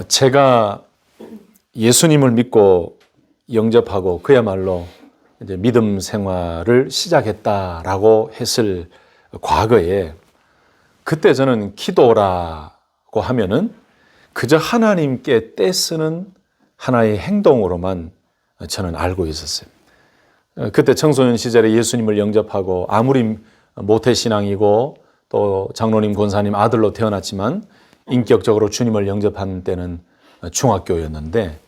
제가 예수님을 믿고 영접하고 그야말로 이제 믿음 생활을 시작했다라고 했을 과거에, 그때 저는 기도라고 하면은 그저 하나님께 떼쓰는 하나의 행동으로만 저는 알고 있었어요. 그때 청소년 시절에 예수님을 영접하고 아무리 모태신앙이고 또 장로님, 권사님 아들로 태어났지만 인격적으로 주님을 영접한 때는 중학교였는데,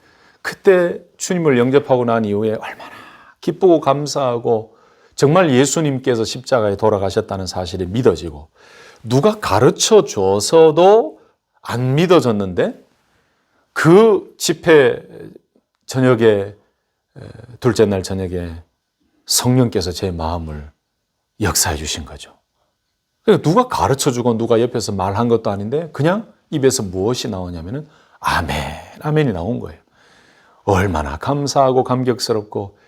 그때 주님을 영접하고 난 이후에 얼마나 기쁘고 감사하고 정말 예수님께서 십자가에 돌아가셨다는 사실이 믿어지고, 누가 가르쳐 줘서도 안 믿어졌는데 그 집회 저녁에, 둘째 날 저녁에 성령께서 제 마음을 역사해 주신 거죠. 그러니까 누가 가르쳐 주고 누가 옆에서 말한 것도 아닌데 그냥 입에서 무엇이 나오냐면은 아멘, 아멘이 나온 거예요. 얼마나 감사하고 감격스럽고,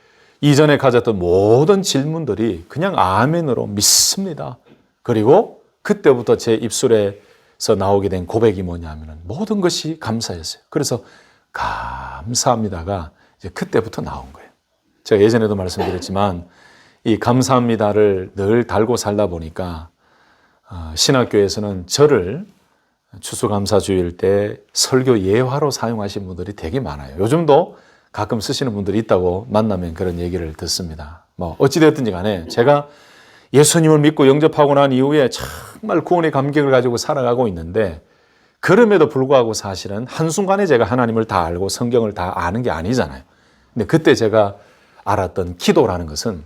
이전에 가졌던 모든 질문들이 그냥 아멘으로 믿습니다. 그리고 그때부터 제 입술에서 나오게 된 고백이 뭐냐면은 모든 것이 감사였어요. 그래서 감사합니다가 이제 그때부터 나온 거예요. 제가 예전에도 말씀드렸지만 이 감사합니다를 늘 달고 살다 보니까 신학교에서는 저를 추수감사주일 때 설교 예화로 사용하신 분들이 되게 많아요. 요즘도 가끔 쓰시는 분들이 있다고 만나면 그런 얘기를 듣습니다. 어찌되었든지 간에 제가 예수님을 믿고 영접하고 난 이후에 정말 구원의 감격을 가지고 살아가고 있는데, 그럼에도 불구하고 사실은 한순간에 제가 하나님을 다 알고 성경을 다 아는 게 아니잖아요. 근데 그때 제가 알았던 기도라는 것은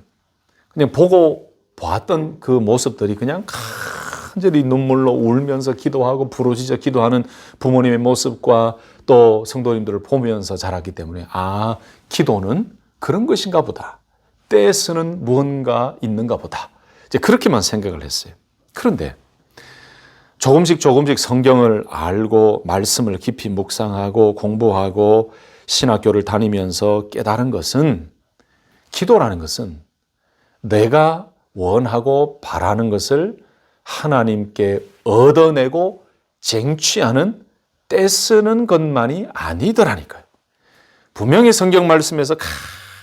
그냥 보고 보았던 그 모습들이 그냥 간절히 눈물로 울면서 기도하고 부르짖어 기도하는 부모님의 모습과 또 성도님들을 보면서 자랐기 때문에, 기도는 그런 것인가 보다. 떼쓰는 무언가 있는가 보다. 이제 그렇게만 생각을 했어요. 그런데 조금씩 성경을 알고 말씀을 깊이 묵상하고 공부하고 신학교를 다니면서 깨달은 것은, 기도라는 것은 내가 원하고 바라는 것을 하나님께 얻어내고 쟁취하는 떼쓰는 것만이 아니더라니까요. 분명히 성경 말씀에서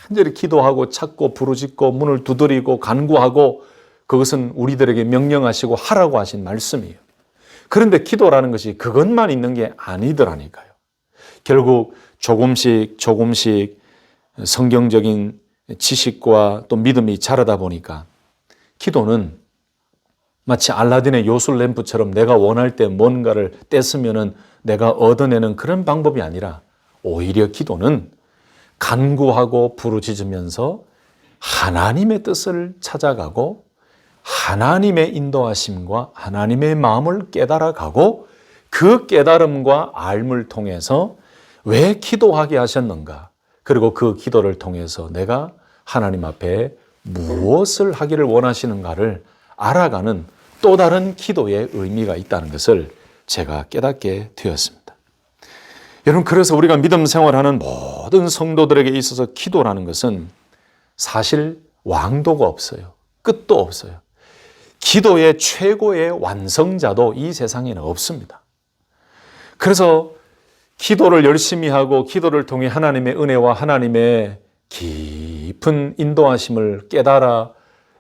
간절히 기도하고 찾고 부르짖고 문을 두드리고 간구하고, 그것은 우리들에게 명령하시고 하라고 하신 말씀이에요. 그런데 기도라는 것이 그것만 있는 게 아니더라니까요. 결국 조금씩 성경적인 지식과 또 믿음이 자라다 보니까 기도는 마치 알라딘의 요술 램프처럼 내가 원할 때 뭔가를 떼쓰면은 내가 얻어내는 그런 방법이 아니라, 오히려 기도는 간구하고 부르짖으면서 하나님의 뜻을 찾아가고 하나님의 인도하심과 하나님의 마음을 깨달아가고, 그 깨달음과 알물 통해서 왜 기도하게 하셨는가, 그리고 그 기도를 통해서 내가 하나님 앞에 무엇을 하기를 원하시는가를 알아가는 또 다른 기도의 의미가 있다는 것을 제가 깨닫게 되었습니다. 여러분, 그래서 우리가 믿음 생활하는 모든 성도들에게 있어서 기도라는 것은 사실 왕도가 없어요. 끝도 없어요. 기도의 최고의 완성자도 이 세상에는 없습니다. 그래서 기도를 열심히 하고 기도를 통해 하나님의 은혜와 하나님의 깊은 인도하심을 깨달아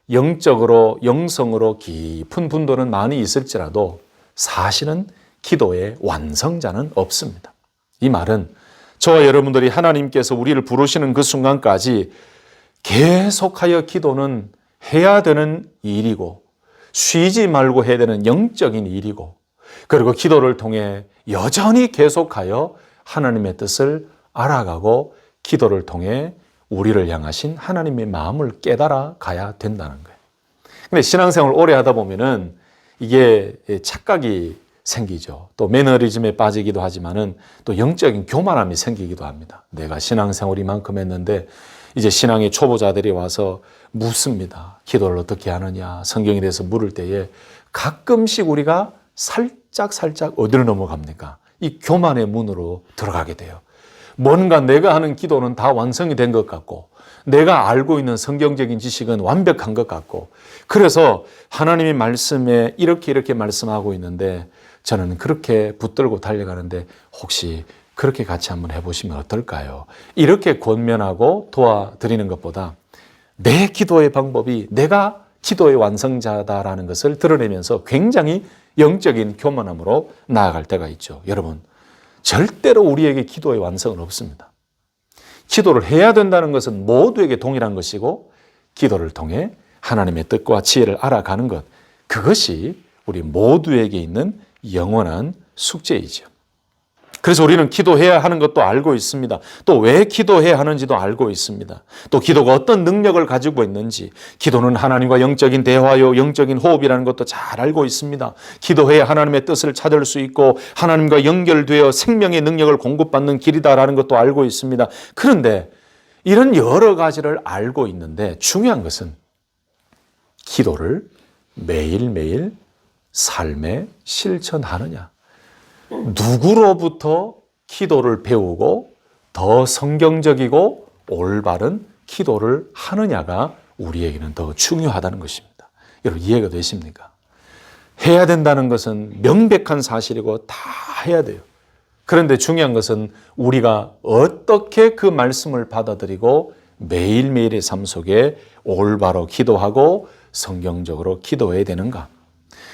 영적으로, 영성으로 깊은 분도는 많이 있을지라도 사실은 기도의 완성자는 없습니다. 이 말은 저와 여러분들이 하나님께서 우리를 부르시는 그 순간까지 계속하여 기도는 해야 되는 일이고, 쉬지 말고 해야 되는 영적인 일이고, 그리고 기도를 통해 여전히 계속하여 하나님의 뜻을 알아가고 기도를 통해 우리를 향하신 하나님의 마음을 깨달아 가야 된다는 거예요. 근데 신앙생활을 오래 하다 보면은 이게 착각이 생기죠. 또 매너리즘에 빠지기도 하지만은 또 영적인 교만함이 생기기도 합니다. 내가 신앙생활 이만큼 했는데 이제 신앙의 초보자들이 와서 묻습니다. 기도를 어떻게 하느냐, 성경에 대해서 물을 때에 가끔씩 우리가 살짝 어디로 넘어갑니까? 이 교만의 문으로 들어가게 돼요. 뭔가 내가 하는 기도는 다 완성이 된 것 같고, 내가 알고 있는 성경적인 지식은 완벽한 것 같고, 그래서 하나님의 말씀에 이렇게 말씀하고 있는데 저는 그렇게 붙들고 달려가는데 혹시 그렇게 같이 한번 해보시면 어떨까요? 이렇게 권면하고 도와드리는 것보다 내 기도의 방법이 내가 기도의 완성자다라는 것을 드러내면서 굉장히 영적인 교만함으로 나아갈 때가 있죠. 여러분, 절대로 우리에게 기도의 완성은 없습니다. 기도를 해야 된다는 것은 모두에게 동일한 것이고 기도를 통해 하나님의 뜻과 지혜를 알아가는 것, 그것이 우리 모두에게 있는 영원한 숙제이죠. 그래서 우리는 기도해야 하는 것도 알고 있습니다. 또 왜 기도해야 하는지도 알고 있습니다. 또 기도가 어떤 능력을 가지고 있는지, 기도는 하나님과 영적인 대화요, 영적인 호흡이라는 것도 잘 알고 있습니다. 기도해야 하나님의 뜻을 찾을 수 있고 하나님과 연결되어 생명의 능력을 공급받는 길이다라는 것도 알고 있습니다. 그런데 이런 여러 가지를 알고 있는데 중요한 것은 기도를 매일매일 삶에 실천하느냐. 누구로부터 기도를 배우고 더 성경적이고 올바른 기도를 하느냐가 우리에게는 더 중요하다는 것입니다. 여러분 이해가 되십니까? 해야 된다는 것은 명백한 사실이고 다 해야 돼요. 그런데 중요한 것은 우리가 어떻게 그 말씀을 받아들이고 매일매일의 삶 속에 올바로 기도하고 성경적으로 기도해야 되는가?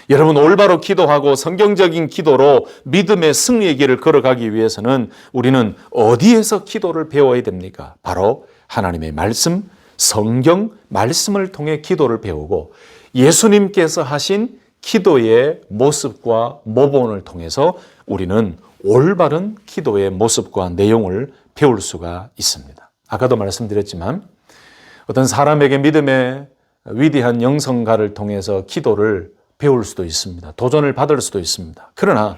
여러분, 올바로 기도하고 성경적인 기도로 믿음의 승리의 길을 걸어가기 위해서는 우리는 어디에서 기도를 배워야 됩니까? 바로 하나님의 말씀, 성경 말씀을 통해 기도를 배우고 예수님께서 하신 기도의 모습과 모본을 통해서 우리는 올바른 기도의 모습과 내용을 배울 수가 있습니다. 아까도 말씀드렸지만 어떤 사람에게 믿음의 위대한 영성가를 통해서 기도를 배울 수도 있습니다. 도전을 받을 수도 있습니다. 그러나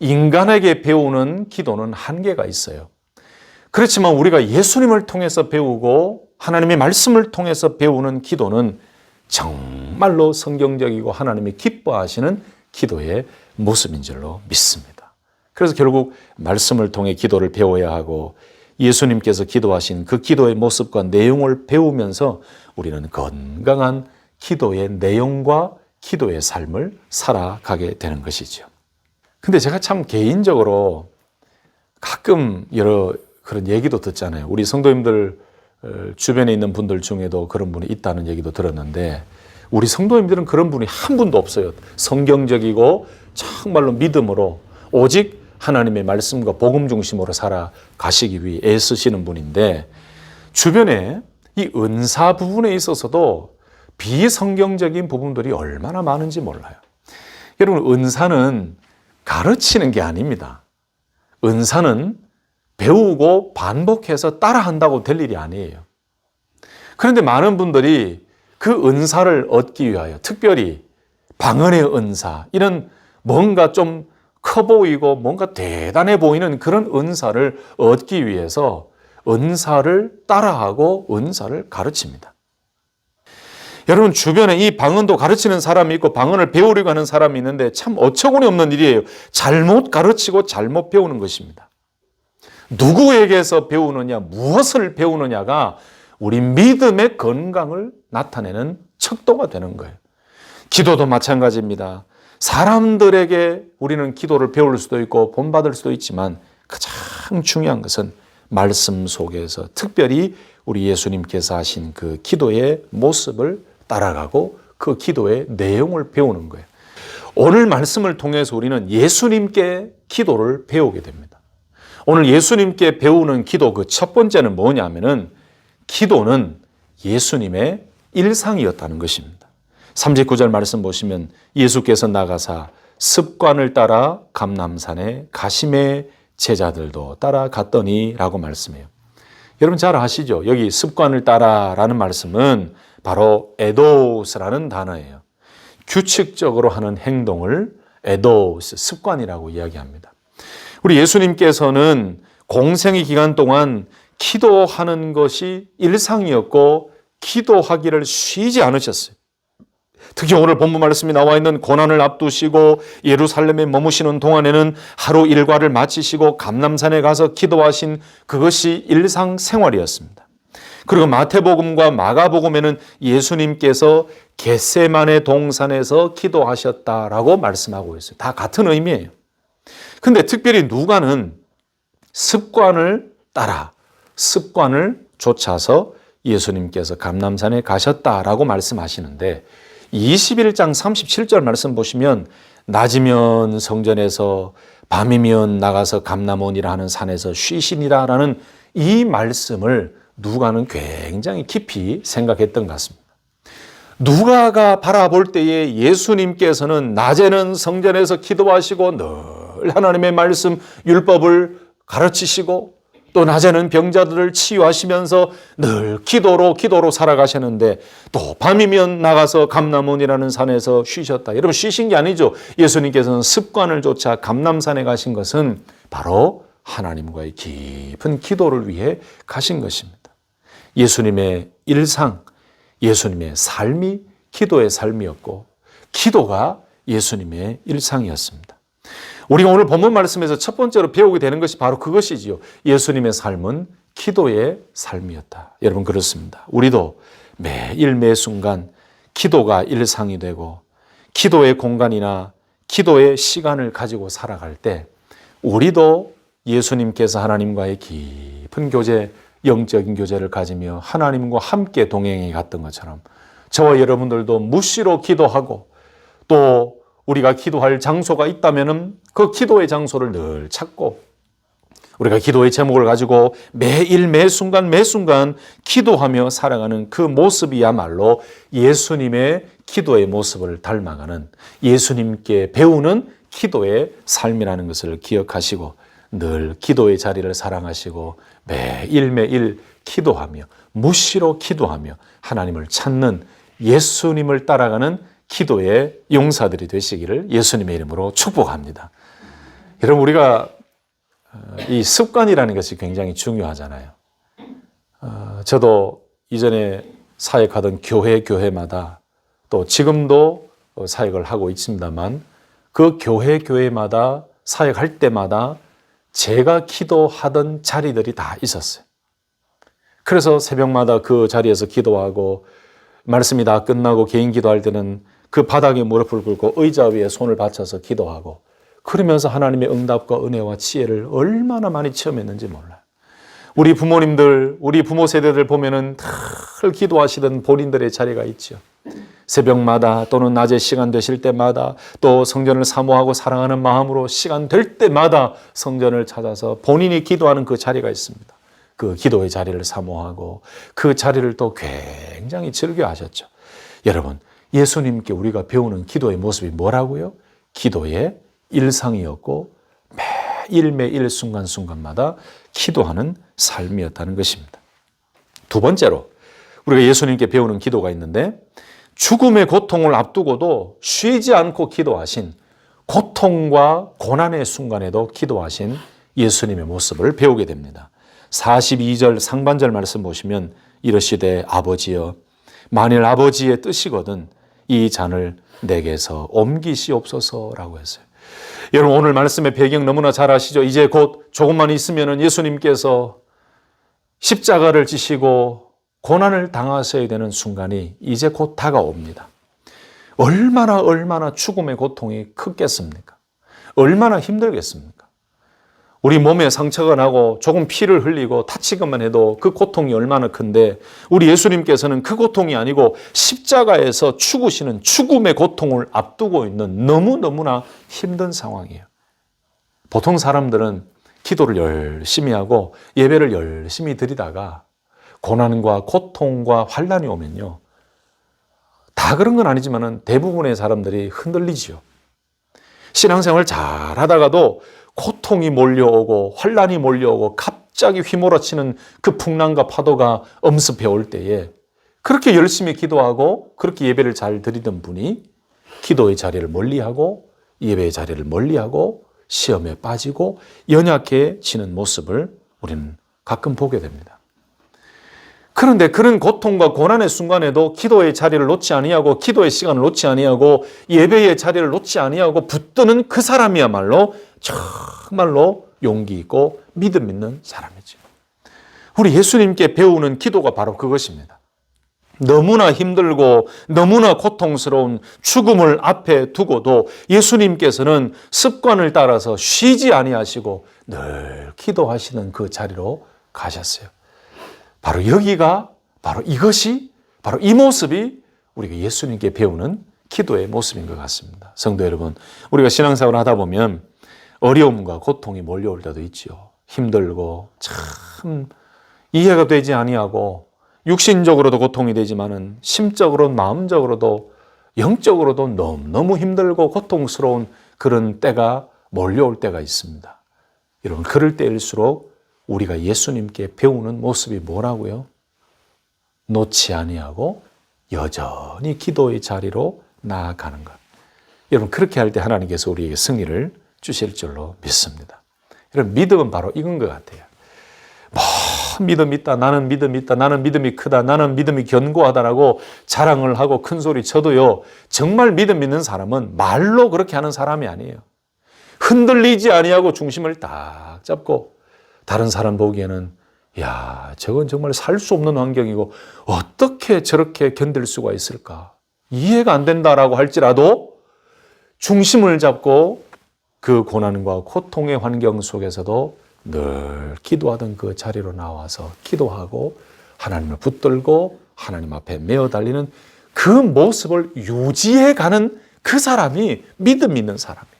인간에게 배우는 기도는 한계가 있어요. 그렇지만 우리가 예수님을 통해서 배우고 하나님의 말씀을 통해서 배우는 기도는 정말로 성경적이고 하나님이 기뻐하시는 기도의 모습인 줄로 믿습니다. 그래서 결국 말씀을 통해 기도를 배워야 하고 예수님께서 기도하신 그 기도의 모습과 내용을 배우면서 우리는 건강한 기도의 내용과 기도의 삶을 살아가게 되는 것이죠. 근데 제가 참 개인적으로 가끔 여러 그런 얘기도 듣잖아요. 우리 성도님들 주변에 있는 분들 중에도 그런 분이 있다는 얘기도 들었는데 우리 성도님들은 그런 분이 한 분도 없어요. 성경적이고 정말로 믿음으로 오직 하나님의 말씀과 복음 중심으로 살아가시기 위해 애쓰시는 분인데 주변에 이 은사 부분에 있어서도 비성경적인 부분들이 얼마나 많은지 몰라요. 여러분, 은사는 가르치는 게 아닙니다. 은사는 배우고 반복해서 따라한다고 될 일이 아니에요. 그런데 많은 분들이 그 은사를 얻기 위하여 특별히 방언의 은사, 이런 뭔가 좀 커 보이고 뭔가 대단해 보이는 그런 은사를 얻기 위해서 은사를 따라하고 은사를 가르칩니다. 여러분 주변에 이 방언도 가르치는 사람이 있고 방언을 배우려고 하는 사람이 있는데 참 어처구니 없는 일이에요. 잘못 가르치고 잘못 배우는 것입니다. 누구에게서 배우느냐, 무엇을 배우느냐가 우리 믿음의 건강을 나타내는 척도가 되는 거예요. 기도도 마찬가지입니다. 사람들에게 우리는 기도를 배울 수도 있고 본받을 수도 있지만 가장 중요한 것은 말씀 속에서 특별히 우리 예수님께서 하신 그 기도의 모습을 따라가고 그 기도의 내용을 배우는 거예요. 오늘 말씀을 통해서 우리는 예수님께 기도를 배우게 됩니다. 오늘 예수님께 배우는 기도 그 첫 번째는 뭐냐면은 기도는 예수님의 일상이었다는 것입니다. 39절 말씀 보시면 예수께서 나가사 습관을 따라 감람산에 가심의 제자들도 따라갔더니 라고 말씀해요. 여러분 잘 아시죠? 여기 습관을 따라라는 말씀은 바로 에도스라는 단어예요. 규칙적으로 하는 행동을 에도스, 습관이라고 이야기합니다. 우리 예수님께서는 공생의 기간 동안 기도하는 것이 일상이었고 기도하기를 쉬지 않으셨어요. 특히 오늘 본문 말씀이 나와 있는 고난을 앞두시고 예루살렘에 머무시는 동안에는 하루 일과를 마치시고 감람산에 가서 기도하신 그것이 일상생활이었습니다. 그리고 마태복음과 마가복음에는 예수님께서 겟세마네 동산에서 기도하셨다라고 말씀하고 있어요. 다 같은 의미예요. 근데 특별히 누가는 습관을 따라 습관을 쫓아서 예수님께서 감람산에 가셨다라고 말씀하시는데 21장 37절 말씀 보시면 낮이면 성전에서 밤이면 나가서 감람원이라 하는 산에서 쉬시니라라는 이 말씀을 누가는 굉장히 깊이 생각했던 것 같습니다. 누가가 바라볼 때에 예수님께서는 낮에는 성전에서 기도하시고 늘 하나님의 말씀 율법을 가르치시고 또 낮에는 병자들을 치유하시면서 늘 기도로 살아가셨는데 또 밤이면 나가서 감람원이라는 산에서 쉬셨다. 여러분 쉬신 게 아니죠. 예수님께서는 습관을 쫓아 감람산에 가신 것은 바로 하나님과의 깊은 기도를 위해 가신 것입니다. 예수님의 일상, 예수님의 삶이 기도의 삶이었고 기도가 예수님의 일상이었습니다. 우리가 오늘 본문 말씀에서 첫 번째로 배우게 되는 것이 바로 그것이지요. 예수님의 삶은 기도의 삶이었다. 여러분 그렇습니다. 우리도 매일 매순간 기도가 일상이 되고 기도의 공간이나 기도의 시간을 가지고 살아갈 때 우리도 예수님께서 하나님과의 깊은 교제, 영적인 교제를 가지며 하나님과 함께 동행해 갔던 것처럼 저와 여러분들도 무시로 기도하고 또 우리가 기도할 장소가 있다면 그 기도의 장소를 늘 찾고 우리가 기도의 제목을 가지고 매일 매순간 기도하며 살아가는 그 모습이야말로 예수님의 기도의 모습을 닮아가는 예수님께 배우는 기도의 삶이라는 것을 기억하시고 늘 기도의 자리를 사랑하시고 매일 기도하며 무시로 기도하며 하나님을 찾는 예수님을 따라가는 기도의 용사들이 되시기를 예수님의 이름으로 축복합니다. 여러분 우리가 이 습관이라는 것이 굉장히 중요하잖아요. 저도 이전에 사역하던 교회마다 또 지금도 사역을 하고 있습니다만 그 교회마다 사역할 때마다 제가 기도하던 자리들이 다 있었어요. 그래서 새벽마다 그 자리에서 기도하고 말씀이 다 끝나고 개인 기도할 때는 그 바닥에 무릎을 꿇고 의자 위에 손을 받쳐서 기도하고 그러면서 하나님의 응답과 은혜와 지혜를 얼마나 많이 체험했는지 몰라요. 우리 부모님들, 우리 부모 세대들 보면은 늘 기도하시던 본인들의 자리가 있죠. 새벽마다 또는 낮에 시간 되실 때마다 또 성전을 사모하고 사랑하는 마음으로 시간 될 때마다 성전을 찾아서 본인이 기도하는 그 자리가 있습니다. 그 기도의 자리를 사모하고 그 자리를 또 굉장히 즐겨하셨죠. 여러분 예수님께 우리가 배우는 기도의 모습이 뭐라고요? 기도의 일상이었고 매일 순간순간마다 기도하는 삶이었다는 것입니다. 두 번째로 우리가 예수님께 배우는 기도가 있는데 죽음의 고통을 앞두고도 쉬지 않고 기도하신 고통과 고난의 순간에도 기도하신 예수님의 모습을 배우게 됩니다. 42절 상반절 말씀 보시면 이러시되 아버지여 만일 아버지의 뜻이거든 이 잔을 내게서 옮기시옵소서라고 했어요. 여러분 오늘 말씀의 배경 너무나 잘 아시죠? 이제 곧 조금만 있으면 예수님께서 십자가를 지시고 고난을 당하셔야 되는 순간이 이제 곧 다가옵니다. 얼마나 죽음의 고통이 크겠습니까? 얼마나 힘들겠습니까? 우리 몸에 상처가 나고 조금 피를 흘리고 다치기만 해도 그 고통이 얼마나 큰데 우리 예수님께서는 그 고통이 아니고 십자가에서 죽으시는 죽음의 고통을 앞두고 있는 너무나 힘든 상황이에요. 보통 사람들은 기도를 열심히 하고 예배를 열심히 드리다가 고난과 고통과 환난이 오면요. 다 그런 건 아니지만 대부분의 사람들이 흔들리지요. 신앙생활 잘 하다가도 고통이 몰려오고 환난이 몰려오고 갑자기 휘몰아치는 그 풍랑과 파도가 엄습해 올 때에 그렇게 열심히 기도하고 그렇게 예배를 잘 드리던 분이 기도의 자리를 멀리하고 예배의 자리를 멀리하고 시험에 빠지고 연약해지는 모습을 우리는 가끔 보게 됩니다. 그런데 그런 고통과 고난의 순간에도 기도의 자리를 놓지 아니하고 기도의 시간을 놓지 아니하고 예배의 자리를 놓지 아니하고 붙드는 그 사람이야말로 정말로 용기 있고 믿음 있는 사람이죠. 우리 예수님께 배우는 기도가 바로 그것입니다. 너무나 힘들고 너무나 고통스러운 죽음을 앞에 두고도 예수님께서는 습관을 따라서 쉬지 아니하시고 늘 기도하시는 그 자리로 가셨어요. 바로 여기가, 바로 이것이, 바로 이 모습이 우리가 예수님께 배우는 기도의 모습인 것 같습니다. 성도 여러분, 우리가 신앙생활을 하다 보면 어려움과 고통이 몰려올 때도 있지요. 힘들고 참 이해가 되지 아니하고 육신적으로도 고통이 되지만은 심적으로, 마음적으로도, 영적으로도 너무너무 힘들고 고통스러운 그런 때가 몰려올 때가 있습니다. 여러분, 그럴 때일수록 우리가 예수님께 배우는 모습이 뭐라고요? 놓지 아니하고 여전히 기도의 자리로 나아가는 것. 여러분, 그렇게 할 때 하나님께서 우리에게 승리를 주실 줄로 믿습니다. 여러분, 믿음은 바로 이건 것 같아요. 믿음 있다, 나는 믿음 있다, 나는 믿음이 크다, 나는 믿음이 견고하다라고 자랑을 하고 큰 소리 쳐도요, 정말 믿음 있는 사람은 말로 그렇게 하는 사람이 아니에요. 흔들리지 아니하고 중심을 딱 잡고 다른 사람 보기에는 야, 저건 정말 살 수 없는 환경이고 어떻게 저렇게 견딜 수가 있을까? 이해가 안 된다라고 할지라도 중심을 잡고 그 고난과 고통의 환경 속에서도 늘 기도하던 그 자리로 나와서 기도하고 하나님을 붙들고 하나님 앞에 메어 달리는 그 모습을 유지해가는 그 사람이 믿음 있는 사람이에요.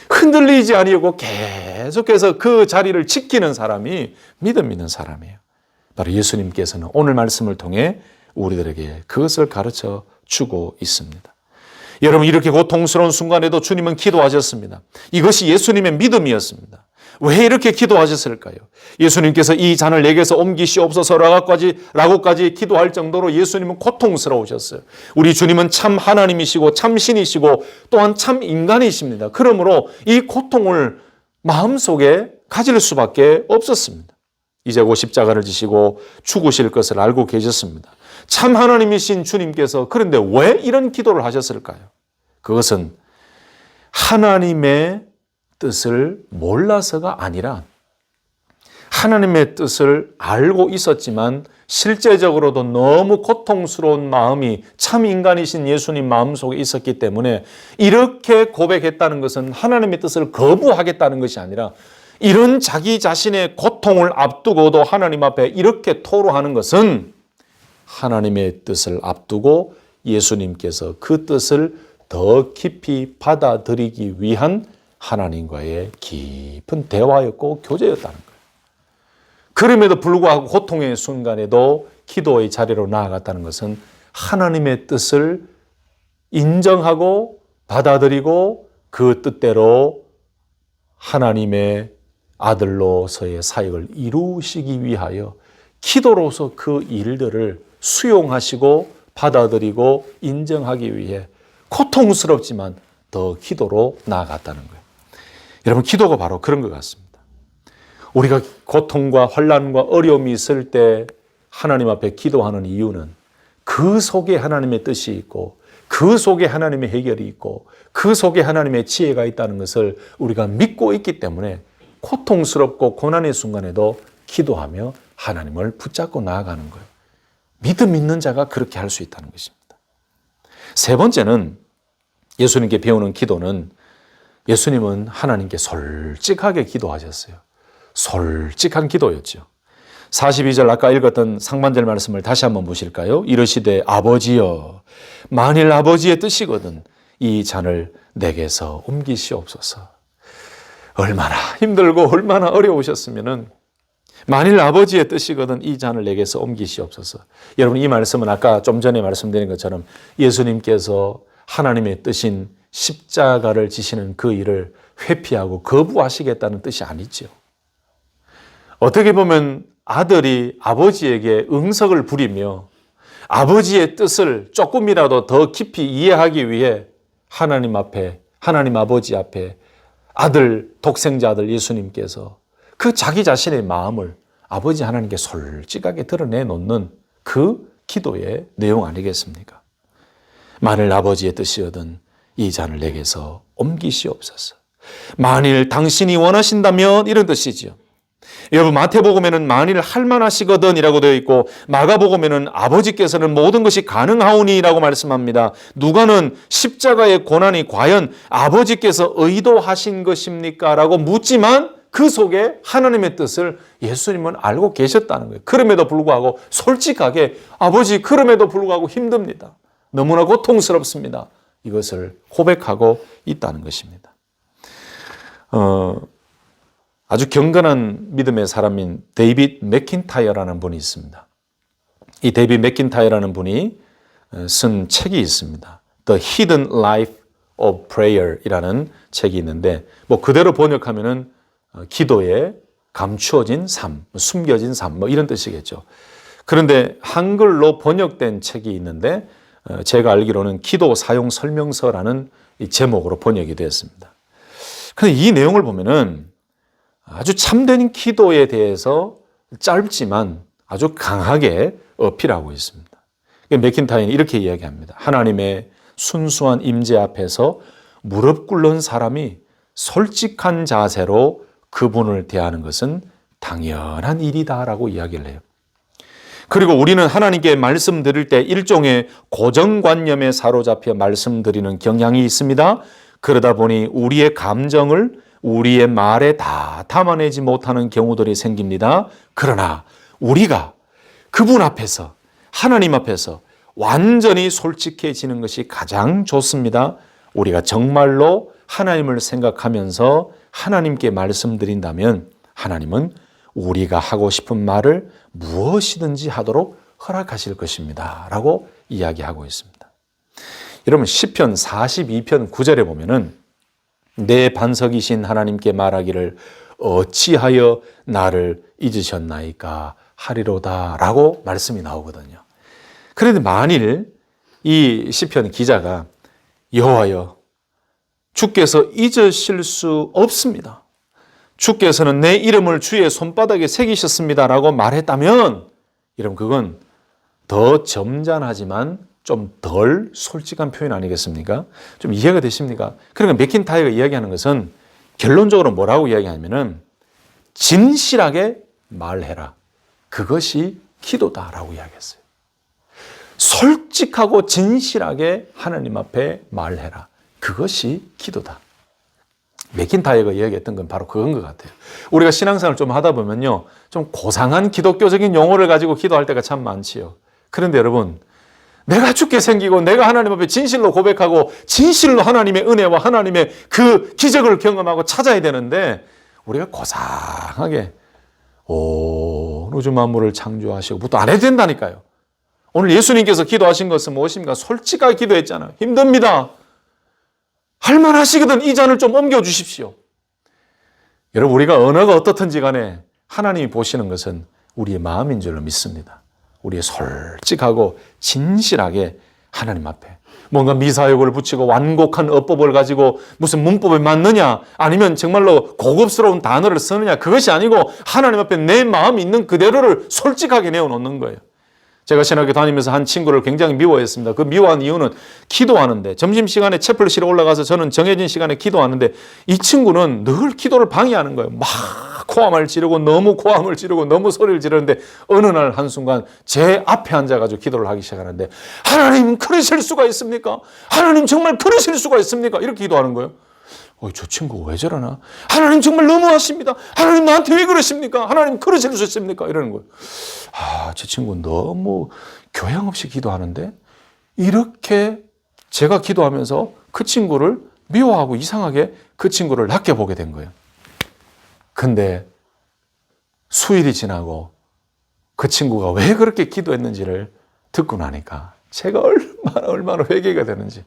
흔들리지 아니하고 계속해서 그 자리를 지키는 사람이 믿음 있는 사람이에요. 바로 예수님께서는 오늘 말씀을 통해 우리들에게 그것을 가르쳐 주고 있습니다. 여러분, 이렇게 고통스러운 순간에도 주님은 기도하셨습니다. 이것이 예수님의 믿음이었습니다. 왜 이렇게 기도하셨을까요? 예수님께서 이 잔을 내게서 옮기시옵소서라고까지 기도할 정도로 예수님은 고통스러우셨어요. 우리 주님은 참 하나님이시고 참 신이시고 또한 참 인간이십니다. 그러므로 이 고통을 마음속에 가질 수밖에 없었습니다. 이제 곧 십자가를 지시고 죽으실 것을 알고 계셨습니다. 참 하나님이신 주님께서 그런데 왜 이런 기도를 하셨을까요? 그것은 하나님의 뜻을 몰라서가 아니라 하나님의 뜻을 알고 있었지만 실제적으로도 너무 고통스러운 마음이 참 인간이신 예수님 마음속에 있었기 때문에 이렇게 고백했다는 것은 하나님의 뜻을 거부하겠다는 것이 아니라 이런 자기 자신의 고통을 앞두고도 하나님 앞에 이렇게 토로하는 것은 하나님의 뜻을 앞두고 예수님께서 그 뜻을 더 깊이 받아들이기 위한 하나님과의 깊은 대화였고 교제였다는 거예요. 그럼에도 불구하고 고통의 순간에도 기도의 자리로 나아갔다는 것은 하나님의 뜻을 인정하고 받아들이고 그 뜻대로 하나님의 아들로서의 사역을 이루시기 위하여 기도로서 그 일들을 수용하시고 받아들이고 인정하기 위해 고통스럽지만 더 기도로 나아갔다는 거예요. 여러분, 기도가 바로 그런 것 같습니다. 우리가 고통과 환난과 어려움이 있을 때 하나님 앞에 기도하는 이유는 그 속에 하나님의 뜻이 있고 그 속에 하나님의 해결이 있고 그 속에 하나님의 지혜가 있다는 것을 우리가 믿고 있기 때문에 고통스럽고 고난의 순간에도 기도하며 하나님을 붙잡고 나아가는 거예요. 믿음 있는 자가 그렇게 할 수 있다는 것입니다. 세 번째는 예수님께 배우는 기도는 예수님은 하나님께 솔직하게 기도하셨어요. 솔직한 기도였죠. 42절 아까 읽었던 상반절 말씀을 다시 한번 보실까요? 이르시되 아버지여, 만일 아버지의 뜻이거든 이 잔을 내게서 옮기시옵소서. 얼마나 힘들고 얼마나 어려우셨으면은 만일 아버지의 뜻이거든 이 잔을 내게서 옮기시옵소서. 여러분, 이 말씀은 아까 좀 전에 말씀드린 것처럼 예수님께서 하나님의 뜻인 십자가를 지시는 그 일을 회피하고 거부하시겠다는 뜻이 아니죠. 어떻게 보면 아들이 아버지에게 응석을 부리며 아버지의 뜻을 조금이라도 더 깊이 이해하기 위해 하나님 앞에, 하나님 아버지 앞에 아들, 독생자 아들 예수님께서 그 자기 자신의 마음을 아버지 하나님께 솔직하게 드러내 놓는 그 기도의 내용 아니겠습니까? 만일 아버지의 뜻이거든 이 잔을 내게서 옮기시옵소서. 만일 당신이 원하신다면 이런 뜻이지요. 여러분, 마태복음에는 만일 할만하시거든 이라고 되어 있고, 마가복음에는 아버지께서는 모든 것이 가능하오니 라고 말씀합니다. 누가는 십자가의 고난이 과연 아버지께서 의도하신 것입니까? 라고 묻지만 그 속에 하나님의 뜻을 예수님은 알고 계셨다는 거예요. 그럼에도 불구하고 솔직하게, 아버지, 그럼에도 불구하고 힘듭니다. 너무나 고통스럽습니다. 이것을 고백하고 있다는 것입니다. 아주 경건한 믿음의 사람인 데이빗 맥킨타이어라는 분이 있습니다. 이 데이빗 맥킨타이어라는 분이 쓴 책이 있습니다. The Hidden Life of Prayer 이라는 책이 있는데, 뭐 그대로 번역하면은 기도에 감추어진 삶, 숨겨진 삶, 뭐 이런 뜻이겠죠. 그런데 한글로 번역된 책이 있는데, 제가 알기로는 기도 사용 설명서라는 이 제목으로 번역이 되었습니다. 그런데 이 내용을 보면은 아주 참된 기도에 대해서 짧지만 아주 강하게 어필하고 있습니다. 맥킨타이어는 이렇게 이야기합니다. 하나님의 순수한 임재 앞에서 무릎 꿇는 사람이 솔직한 자세로 그분을 대하는 것은 당연한 일이다라고 이야기를 해요. 그리고 우리는 하나님께 말씀드릴 때 일종의 고정관념에 사로잡혀 말씀드리는 경향이 있습니다. 그러다 보니 우리의 감정을 우리의 말에 다 담아내지 못하는 경우들이 생깁니다. 그러나 우리가 그분 앞에서, 하나님 앞에서 완전히 솔직해지는 것이 가장 좋습니다. 우리가 정말로 하나님을 생각하면서 하나님께 말씀드린다면 하나님은 우리가 하고 싶은 말을 무엇이든지 하도록 허락하실 것입니다. 라고 이야기하고 있습니다. 여러분, 시편 42편 9절에 보면은 내 반석이신 하나님께 말하기를 어찌하여 나를 잊으셨나이까 하리로다 라고 말씀이 나오거든요. 그런데 만일 이 시편 기자가 여호와여, 주께서 잊으실 수 없습니다. 주께서는 내 이름을 주의 손바닥에 새기셨습니다 라고 말했다면, 여러분, 그건 더 점잖하지만 좀 덜 솔직한 표현 아니겠습니까? 좀 이해가 되십니까? 그러니까 맥킨타이어가 이야기하는 것은 결론적으로 뭐라고 이야기하냐면은 진실하게 말해라. 그것이 기도다라고 이야기했어요. 솔직하고 진실하게 하나님 앞에 말해라. 그것이 기도다. 맥킨타이어가 이야기했던 건 바로 그건 것 같아요. 우리가 신앙생활을 좀 하다 보면요, 좀 고상한 기독교적인 용어를 가지고 기도할 때가 참 많지요. 그런데 여러분, 내가 죽게 생기고 내가 하나님 앞에 진실로 고백하고 진실로 하나님의 은혜와 하나님의 그 기적을 경험하고 찾아야 되는데, 우리가 고상하게 온 우주 만물을 창조하시고 부터 안 해도 된다니까요. 오늘 예수님께서 기도하신 것은 무엇입니까? 솔직하게 기도했잖아요. 힘듭니다. 할만하시거든 이 잔을 좀 옮겨주십시오. 여러분, 우리가 언어가 어떻든지 간에 하나님이 보시는 것은 우리의 마음인 줄로 믿습니다. 우리의 솔직하고 진실하게 하나님 앞에 뭔가 미사역을 붙이고 완곡한 어법을 가지고 무슨 문법에 맞느냐, 아니면 정말로 고급스러운 단어를 쓰느냐, 그것이 아니고 하나님 앞에 내 마음이 있는 그대로를 솔직하게 내어놓는 거예요. 제가 신학교 다니면서 한 친구를 굉장히 미워했습니다. 그 미워한 이유는 기도하는데, 점심시간에 채플실에 올라가서 저는 정해진 시간에 기도하는데 이 친구는 늘 기도를 방해하는 거예요. 막 고함을 지르고 너무 소리를 지르는데 어느 날 한순간 제 앞에 앉아가지고 기도를 하기 시작하는데, 하나님 그러실 수가 있습니까? 하나님 정말 그러실 수가 있습니까? 이렇게 기도하는 거예요. 저 친구 왜 저러나? 하나님 정말 너무하십니다. 하나님 나한테 왜 그러십니까? 하나님 그러실 수 있습니까? 이러는 거예요. 저 친구는 너무 교양 없이 기도하는데, 이렇게 제가 기도하면서 그 친구를 미워하고 이상하게 그 친구를 낮게 보게 된 거예요. 근데 수일이 지나고 그 친구가 왜 그렇게 기도했는지를 듣고 나니까 제가 얼마나 회개가 되는지.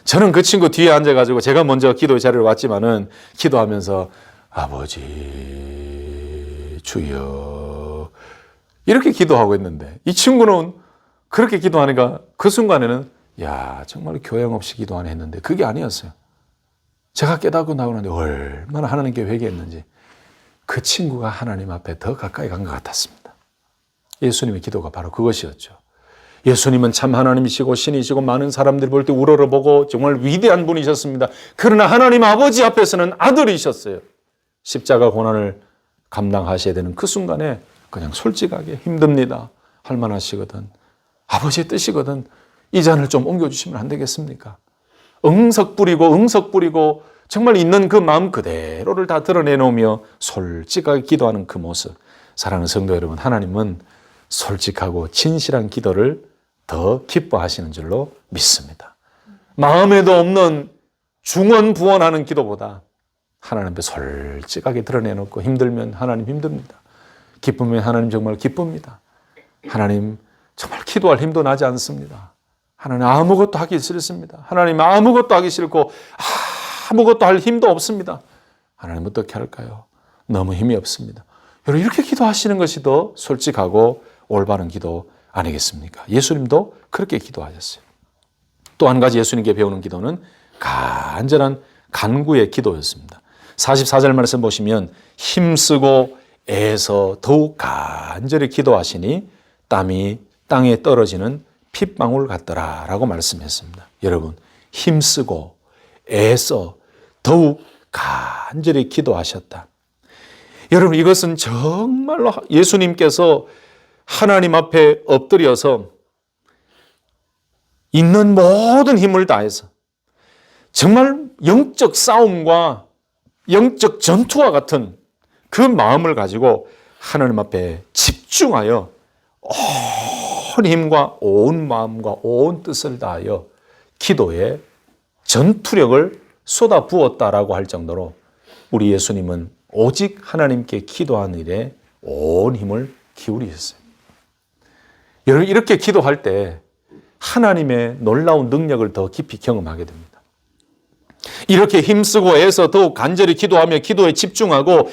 저는 그 친구 뒤에 앉아가지고 제가 먼저 기도의 자리를 왔지만은 기도하면서 아버지 주여 이렇게 기도하고 있는데, 이 친구는 그렇게 기도하니까 그 순간에는 야, 정말 교양 없이 기도하네 했는데 그게 아니었어요. 제가 깨닫고 나고 나는데 얼마나 하나님께 회개했는지 그 친구가 하나님 앞에 더 가까이 간 것 같았습니다. 예수님의 기도가 바로 그것이었죠. 예수님은 참 하나님이시고 신이시고 많은 사람들이 볼 때 우러러보고 정말 위대한 분이셨습니다. 그러나 하나님 아버지 앞에서는 아들이셨어요. 십자가 고난을 감당하셔야 되는 그 순간에 그냥 솔직하게 힘듭니다. 할만하시거든. 아버지의 뜻이거든. 이 잔을 좀 옮겨주시면 안 되겠습니까? 응석 부리고 정말 있는 그 마음 그대로를 다 드러내놓으며 솔직하게 기도하는 그 모습. 사랑하는 성도 여러분, 하나님은 솔직하고 진실한 기도를 더 기뻐하시는 줄로 믿습니다. 마음에도 없는 중언부언하는 기도보다 하나님 앞에 솔직하게 드러내놓고 힘들면 하나님 힘듭니다. 기쁘면 하나님 정말 기쁩니다. 하나님 정말 기도할 힘도 나지 않습니다. 하나님 아무것도 하기 싫습니다. 하나님 아무것도 하기 싫고 아무것도 할 힘도 없습니다. 하나님 어떻게 할까요? 너무 힘이 없습니다. 여러분 이렇게 기도하시는 것이 더 솔직하고 올바른 기도 아니겠습니까? 예수님도 그렇게 기도하셨어요. 또 한 가지 예수님께 배우는 기도는 간절한 간구의 기도였습니다. 44절 말씀 보시면 힘쓰고 애서 더욱 간절히 기도하시니 땀이 땅에 떨어지는 핏방울 같더라 라고 말씀했습니다. 여러분 힘쓰고 애써 더욱 간절히 기도하셨다. 여러분 이것은 정말로 예수님께서 하나님 앞에 엎드려서 있는 모든 힘을 다해서 정말 영적 싸움과 영적 전투와 같은 그 마음을 가지고 하나님 앞에 집중하여 온 힘과 온 마음과 온 뜻을 다하여 기도에 전투력을 쏟아 부었다라고 할 정도로 우리 예수님은 오직 하나님께 기도하는 일에 온 힘을 기울이셨어요. 여러분 이렇게 기도할 때 하나님의 놀라운 능력을 더 깊이 경험하게 됩니다. 이렇게 힘쓰고 애써 더욱 간절히 기도하며 기도에 집중하고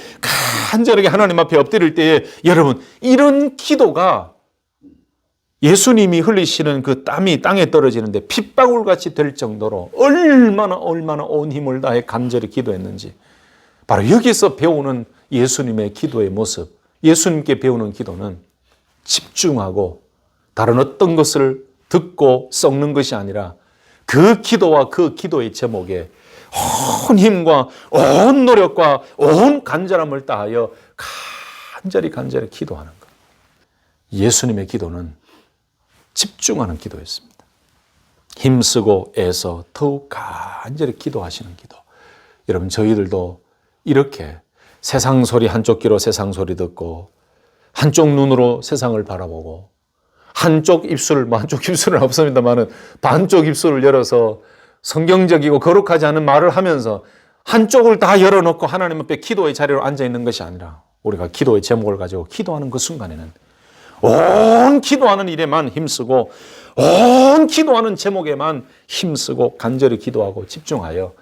간절하게 하나님 앞에 엎드릴 때에 여러분 이런 기도가 예수님이 흘리시는 그 땀이 땅에 떨어지는데 핏방울같이 될 정도로 얼마나 온 힘을 다해 간절히 기도했는지 바로 여기서 배우는 예수님의 기도의 모습, 예수님께 배우는 기도는 집중하고 다른 어떤 것을 듣고 썩는 것이 아니라 그 기도와 그 기도의 제목에 온 힘과 온 노력과 온 간절함을 다하여 간절히 기도하는 것. 예수님의 기도는 집중하는 기도였습니다. 힘쓰고 애써 더욱 간절히 기도하시는 기도. 여러분 저희들도 이렇게 세상 소리 한쪽 귀로 세상 소리 듣고 한쪽 눈으로 세상을 바라보고 한쪽 입술은 없습니다만은 반쪽 입술을 열어서 성경적이고 거룩하지 않은 말을 하면서 한쪽을 다 열어놓고 하나님 앞에 기도의 자리로 앉아 있는 것이 아니라 우리가 기도의 제목을 가지고 기도하는 그 순간에는 온 기도하는 일에만 힘쓰고 온 기도하는 제목에만 힘쓰고 간절히 기도하고 집중하여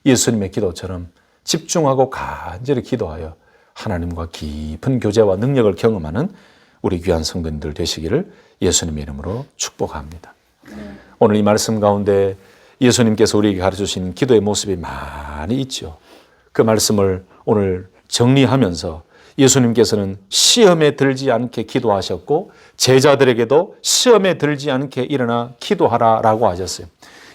예수님의 기도처럼 집중하고 간절히 기도하여 하나님과 깊은 교제와 능력을 경험하는 우리 귀한 성도님들 되시기를 예수님의 이름으로 축복합니다. 오늘 이 말씀 가운데 예수님께서 우리에게 가르쳐주신 기도의 모습이 많이 있죠. 그 말씀을 오늘 정리하면서 예수님께서는 시험에 들지 않게 기도하셨고 제자들에게도 시험에 들지 않게 일어나 기도하라라고 하셨어요.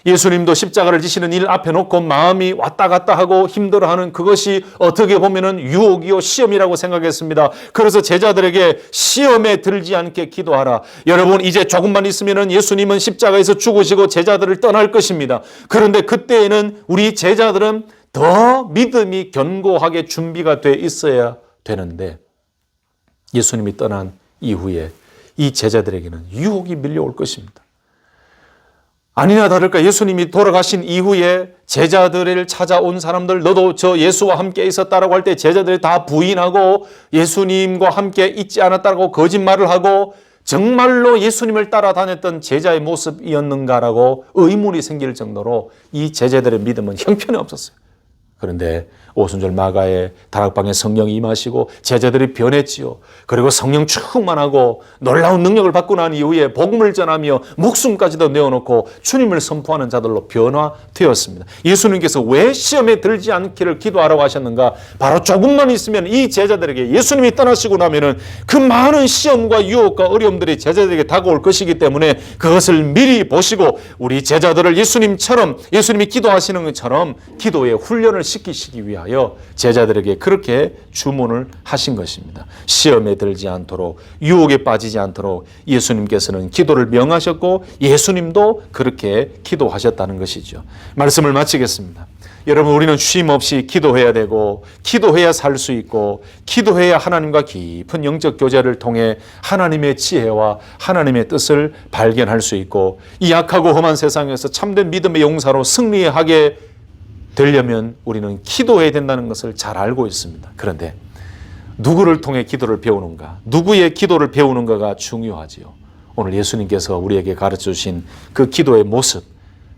예수님도 십자가를 지시는 일 앞에 놓고 마음이 왔다 갔다 하고 힘들어하는 그것이 어떻게 보면은 유혹이요 시험이라고 생각했습니다. 그래서 제자들에게 시험에 들지 않게 기도하라. 여러분 이제 조금만 있으면은 예수님은 십자가에서 죽으시고 제자들을 떠날 것입니다. 그런데 그때에는 우리 제자들은 더 믿음이 견고하게 준비가 돼 있어야 되는데 예수님이 떠난 이후에 이 제자들에게는 유혹이 밀려올 것입니다. 아니나 다를까 예수님이 돌아가신 이후에 제자들을 찾아온 사람들 너도 저 예수와 함께 있었다라고 할 때 제자들이 다 부인하고 예수님과 함께 있지 않았다고 거짓말을 하고 정말로 예수님을 따라다녔던 제자의 모습이었는가라고 의문이 생길 정도로 이 제자들의 믿음은 형편이 없었어요. 그런데 오순절 마가의 다락방에 성령이 임하시고 제자들이 변했지요. 그리고 성령 충만하고 놀라운 능력을 받고 난 이후에 복음을 전하며 목숨까지도 내어놓고 주님을 선포하는 자들로 변화되었습니다. 예수님께서 왜 시험에 들지 않기를 기도하라고 하셨는가? 바로 조금만 있으면 이 제자들에게 예수님이 떠나시고 나면은 그 많은 시험과 유혹과 어려움들이 제자들에게 다가올 것이기 때문에 그것을 미리 보시고 우리 제자들을 예수님처럼 예수님이 기도하시는 것처럼 기도의 훈련을 시키시기 위하여 제자들에게 그렇게 주문을 하신 것입니다. 시험에 들지 않도록, 유혹에 빠지지 않도록 예수님께서는 기도를 명하셨고 예수님도 그렇게 기도하셨다는 것이죠. 말씀을 마치겠습니다. 여러분, 우리는 쉼 없이 기도해야 되고, 기도해야 살 수 있고, 기도해야 하나님과 깊은 영적 교제를 통해 하나님의 지혜와 하나님의 뜻을 발견할 수 있고, 이 약하고 험한 세상에서 참된 믿음의 용사로 승리하게 되려면 우리는 기도해야 된다는 것을 잘 알고 있습니다. 그런데 누구를 통해 기도를 배우는가, 누구의 기도를 배우는가가 중요하지요. 오늘 예수님께서 우리에게 가르쳐 주신 그 기도의 모습,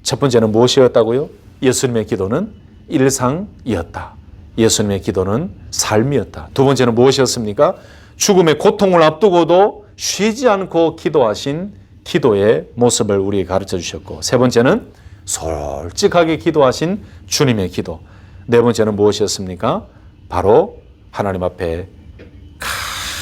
첫 번째는 무엇이었다고요? 예수님의 기도는 일상이었다. 예수님의 기도는 삶이었다. 두 번째는 무엇이었습니까? 죽음의 고통을 앞두고도 쉬지 않고 기도하신 기도의 모습을 우리에게 가르쳐 주셨고, 세 번째는 솔직하게 기도하신 주님의 기도. 네 번째는 무엇이었습니까? 바로 하나님 앞에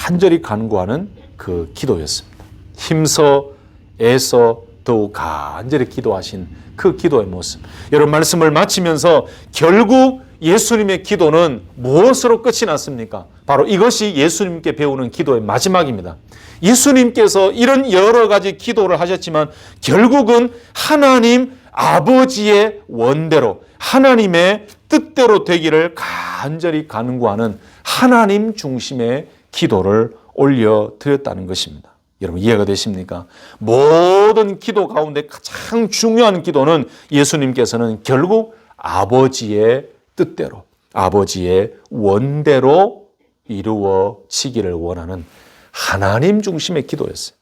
간절히 간구하는 그 기도였습니다. 힘써 애써 더욱 간절히 기도하신 그 기도의 모습. 여러분, 말씀을 마치면서 결국 예수님의 기도는 무엇으로 끝이 났습니까? 바로 이것이 예수님께 배우는 기도의 마지막입니다. 예수님께서 이런 여러 가지 기도를 하셨지만 결국은 하나님 아버지의 원대로, 하나님의 뜻대로 되기를 간절히 간구하는 하나님 중심의 기도를 올려드렸다는 것입니다. 여러분, 이해가 되십니까? 모든 기도 가운데 가장 중요한 기도는 예수님께서는 결국 아버지의 뜻대로, 아버지의 원대로 이루어지기를 원하는 하나님 중심의 기도였어요.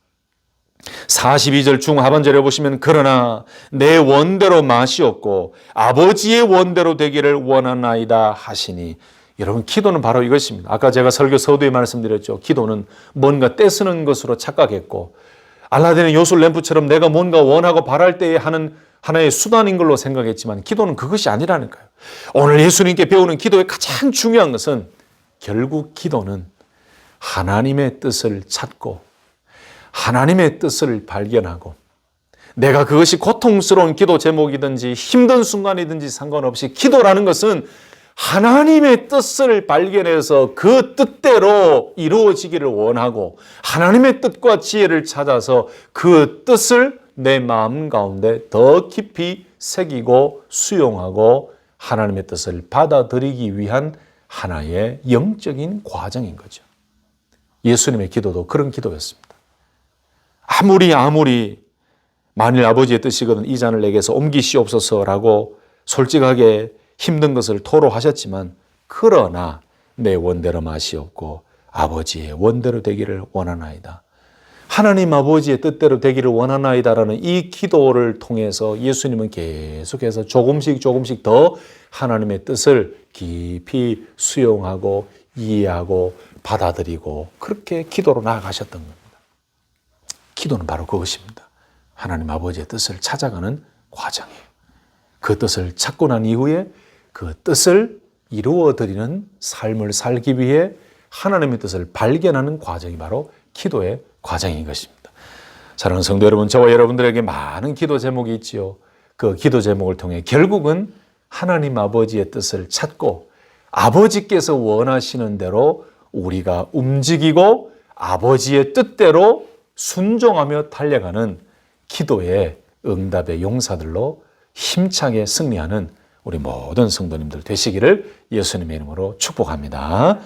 42절 중하반절에 보시면 그러나 내 원대로 마시옵고 아버지의 원대로 되기를 원하나이다 하시니, 여러분, 기도는 바로 이것입니다. 아까 제가 설교 서두에 말씀드렸죠. 기도는 뭔가 떼쓰는 것으로 착각했고, 알라딘의 요술 램프처럼 내가 뭔가 원하고 바랄 때에 하는 하나의 수단인 걸로 생각했지만 기도는 그것이 아니라니까요. 오늘 예수님께 배우는 기도의 가장 중요한 것은 결국 기도는 하나님의 뜻을 찾고 하나님의 뜻을 발견하고, 내가 그것이 고통스러운 기도 제목이든지 힘든 순간이든지 상관없이 기도라는 것은 하나님의 뜻을 발견해서 그 뜻대로 이루어지기를 원하고 하나님의 뜻과 지혜를 찾아서 그 뜻을 내 마음 가운데 더 깊이 새기고 수용하고 하나님의 뜻을 받아들이기 위한 하나의 영적인 과정인 거죠. 예수님의 기도도 그런 기도였습니다. 아무리 만일 아버지의 뜻이거든 이 잔을 내게서 옮기시옵소서라고 솔직하게 힘든 것을 토로하셨지만, 그러나 내 원대로 마시옵고 아버지의 원대로 되기를 원하나이다. 하나님 아버지의 뜻대로 되기를 원하나이다라는 이 기도를 통해서 예수님은 계속해서 조금씩 더 하나님의 뜻을 깊이 수용하고 이해하고 받아들이고 그렇게 기도로 나아가셨던 겁니다. 기도는 바로 그것입니다. 하나님 아버지의 뜻을 찾아가는 과정이에요. 그 뜻을 찾고 난 이후에 그 뜻을 이루어드리는 삶을 살기 위해 하나님의 뜻을 발견하는 과정이 바로 기도의 과정인 것입니다. 사랑하는 성도 여러분, 저와 여러분들에게 많은 기도 제목이 있지요. 그 기도 제목을 통해 결국은 하나님 아버지의 뜻을 찾고 아버지께서 원하시는 대로 우리가 움직이고 아버지의 뜻대로 순종하며 달려가는 기도의 응답의 용사들로 힘차게 승리하는 우리 모든 성도님들 되시기를 예수님의 이름으로 축복합니다.